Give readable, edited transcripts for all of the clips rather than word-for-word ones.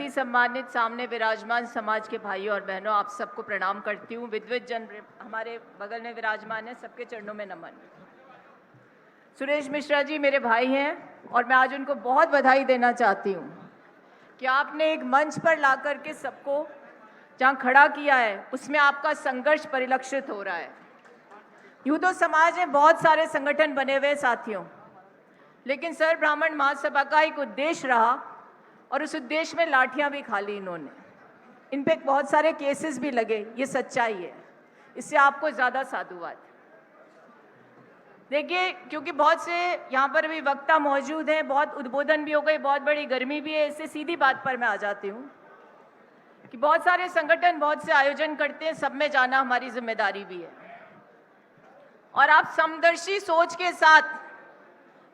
सभी सम्मानित सामने विराजमान समाज के भाइयों और बहनों, आप सबको प्रणाम करती हूँ। विद्वत जन हमारे बगल में विराजमान है, सबके चरणों में नमन। सुरेश मिश्रा जी मेरे भाई हैं और मैं आज उनको बहुत बधाई देना चाहती हूँ कि आपने एक मंच पर ला करके सबको जहाँ खड़ा किया है उसमें आपका संघर्ष परिलक्षित हो रहा है। यूँ तो समाज में बहुत सारे संगठन बने हुए साथियों, लेकिन सर ब्राह्मण महासभा का एक उद्देश्य रहा और उस उद्देश्य में लाठियां भी खा ली इन्होंने। इन पे बहुत सारे केसेस भी लगे, ये सच्चाई है। इससे आपको ज़्यादा साधुवाद। देखिए, क्योंकि बहुत से यहाँ पर भी वक्ता मौजूद हैं, बहुत उद्बोधन भी हो गए, बहुत बड़ी गर्मी भी है, इससे सीधी बात पर मैं आ जाती हूँ कि बहुत सारे संगठन बहुत से आयोजन करते हैं, सब में जाना हमारी जिम्मेदारी भी है। और आप समदर्शी सोच के साथ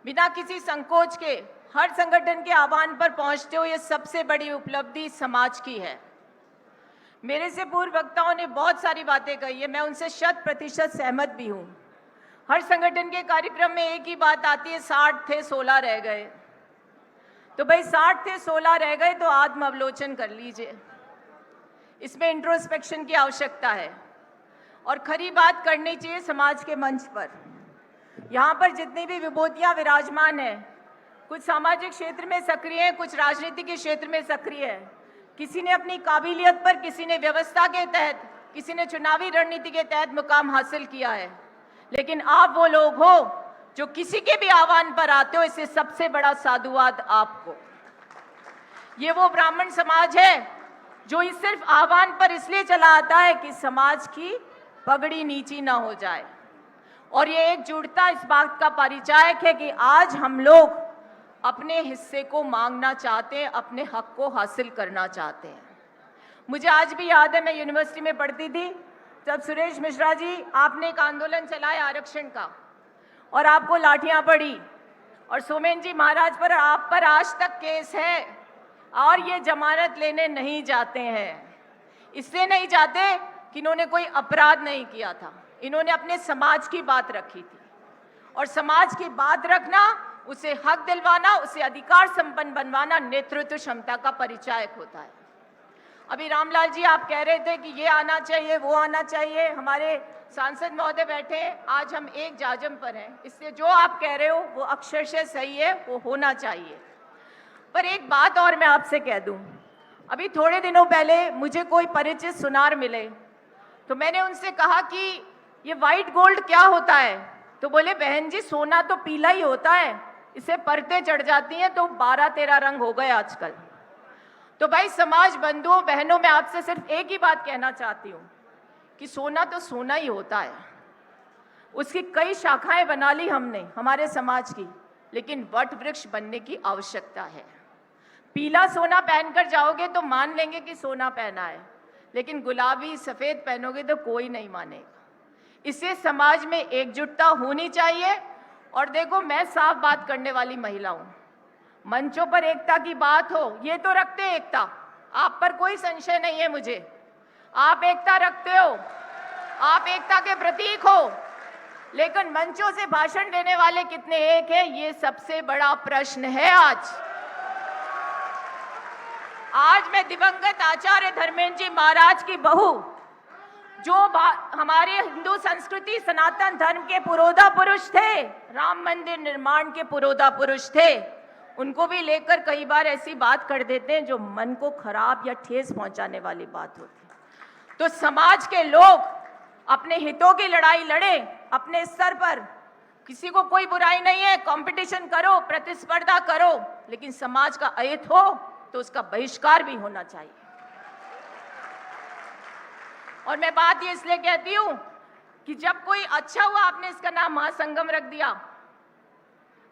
बिना किसी संकोच के हर संगठन के आह्वान पर पहुंचते हो, ये सबसे बड़ी उपलब्धि समाज की है। मेरे से पूर्व वक्ताओं ने बहुत सारी बातें कही है, मैं उनसे 100% सहमत भी हूं। हर संगठन के कार्यक्रम में एक ही बात आती है, 60 थे 16 रह गए। तो भाई 60 थे 16 रह गए तो आत्मावलोचन कर लीजिए। इसमें इंट्रोस्पेक्शन की आवश्यकता है और खरी बात करनी चाहिए समाज के मंच पर। यहाँ पर जितनी भी विभूतियाँ विराजमान हैं, कुछ सामाजिक क्षेत्र में सक्रिय है, कुछ राजनीति के क्षेत्र में सक्रिय है। किसी ने अपनी काबिलियत पर, किसी ने व्यवस्था के तहत, किसी ने चुनावी रणनीति के तहत मुकाम हासिल किया है। लेकिन आप वो लोग हो जो किसी के भी आह्वान पर आते हो, इससे सबसे बड़ा साधुवाद आपको। ये वो ब्राह्मण समाज है जो इस सिर्फ आह्वान पर इसलिए चला आता है कि समाज की पगड़ी नीची ना हो जाए। और ये एकजुटता इस बात का परिचायक है कि आज हम लोग अपने हिस्से को मांगना चाहते हैं, अपने हक को हासिल करना चाहते हैं। मुझे आज भी याद है, मैं यूनिवर्सिटी में पढ़ती थी जब सुरेश मिश्रा जी आपने एक आंदोलन चलाया आरक्षण का और आपको लाठियां पड़ी और सोमेन जी महाराज पर आप पर आज तक केस है और ये जमानत लेने नहीं जाते हैं। इसलिए नहीं जाते कि इन्होंने कोई अपराध नहीं किया था, इन्होंने अपने समाज की बात रखी थी। और समाज की बात रखना, उसे हक दिलवाना, उसे अधिकार संपन्न बनवाना नेतृत्व क्षमता का परिचायक होता है। अभी रामलाल जी आप कह रहे थे कि ये आना चाहिए, वो आना चाहिए। हमारे सांसद महोदय बैठे हैं, आज हम एक जाजम पर हैं, इसलिए जो आप कह रहे हो वो अक्षरशः सही है, वो होना चाहिए। पर एक बात और मैं आपसे कह दूं, अभी थोड़े दिनों पहले मुझे कोई परिचित सुनार मिले तो मैंने उनसे कहा कि ये व्हाइट गोल्ड क्या होता है? तो बोले बहन जी सोना तो पीला ही होता है, इसे परतें चढ़ जाती हैं तो 12-13 रंग हो गए आजकल। तो भाई समाज बंधुओं बहनों, मैं आपसे सिर्फ एक ही बात कहना चाहती हूँ कि सोना तो सोना ही होता है। उसकी कई शाखाएं बना ली हमने हमारे समाज की, लेकिन वट वृक्ष बनने की आवश्यकता है। पीला सोना पहनकर जाओगे तो मान लेंगे कि सोना पहना है, लेकिन गुलाबी सफेद पहनोगे तो कोई नहीं मानेगा। इससे समाज में एकजुटता होनी चाहिए। और देखो, मैं साफ बात करने वाली महिला हूं। मंचों पर एकता की बात हो, ये तो रखते हैं एकता, आप पर कोई संशय नहीं है मुझे, आप एकता रखते हो, आप एकता के प्रतीक हो। लेकिन मंचों से भाषण देने वाले कितने एक हैं, ये सबसे बड़ा प्रश्न है। आज मैं दिवंगत आचार्य धर्मेंद्र जी महाराज की बहू, जो हमारे हिंदू संस्कृति सनातन धर्म के पुरोधा पुरुष थे, राम मंदिर निर्माण के पुरोधा पुरुष थे, उनको भी लेकर कई बार ऐसी बात कर देते हैं जो मन को खराब या ठेस पहुंचाने वाली बात होती है। तो समाज के लोग अपने हितों की लड़ाई लड़े अपने स्तर पर, किसी को कोई बुराई नहीं है, कंपटीशन करो, प्रतिस्पर्धा करो, लेकिन समाज का अहित हो तो उसका बहिष्कार भी होना चाहिए। और मैं बात ये इसलिए कहती हूं कि जब कोई अच्छा हुआ आपने इसका नाम महासंगम रख दिया।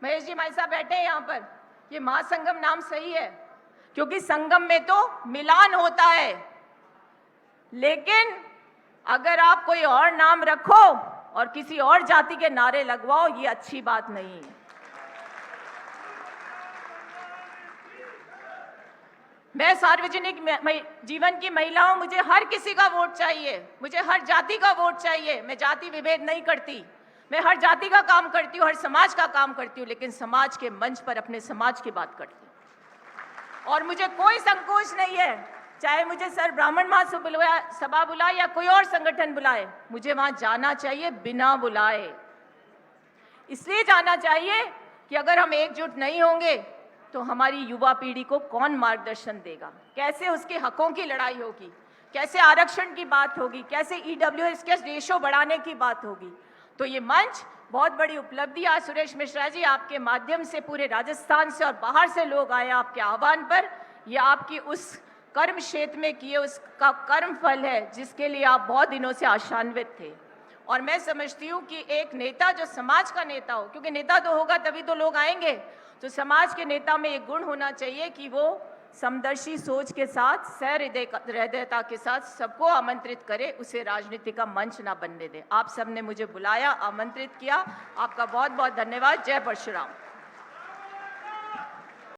महेश जी भाई साहब बैठे हैं यहाँ पर, ये महासंगम नाम सही है क्योंकि संगम में तो मिलान होता है। लेकिन अगर आप कोई और नाम रखो और किसी और जाति के नारे लगवाओ, ये अच्छी बात नहीं है। मैं सार्वजनिक जीवन की महिला हूं, मुझे हर किसी का वोट चाहिए, मुझे हर जाति का वोट चाहिए। मैं जाति विभेद नहीं करती, मैं हर जाति का काम करती हूँ, हर समाज का काम करती हूँ, लेकिन समाज के मंच पर अपने समाज की बात करती हूँ। और मुझे कोई संकोच नहीं है, चाहे मुझे सर ब्राह्मण महासभा बुलाए या कोई और संगठन बुलाए, मुझे वहां जाना चाहिए बिना बुलाए। इसलिए जाना चाहिए कि अगर हम एकजुट नहीं होंगे तो हमारी युवा पीढ़ी को कौन मार्गदर्शन देगा, कैसे उसके हकों की लड़ाई होगी, कैसे आरक्षण की बात होगी, कैसे ईडब्ल्यूएस के रेशो बढ़ाने की बात होगी। तो ये मंच बहुत बड़ी उपलब्धि। आज सुरेश मिश्रा जी आपके माध्यम से पूरे राजस्थान से और बाहर से लोग आए आपके आह्वान पर। ये आपकी उस कर्म क्षेत्र में किए उसका कर्म फल है जिसके लिए आप बहुत दिनों से आशान्वित थे। और मैं समझती हूँ कि एक नेता जो समाज का नेता हो, क्योंकि नेता तो होगा तभी तो लोग आएंगे, तो समाज के नेता में एक गुण होना चाहिए कि वो समदर्शी सोच के साथ, सहृदयता के साथ सबको आमंत्रित करे, उसे राजनीति का मंच ना बनने दे। आप सबने मुझे बुलाया, आमंत्रित किया, आपका बहुत बहुत धन्यवाद। जय परशुराम।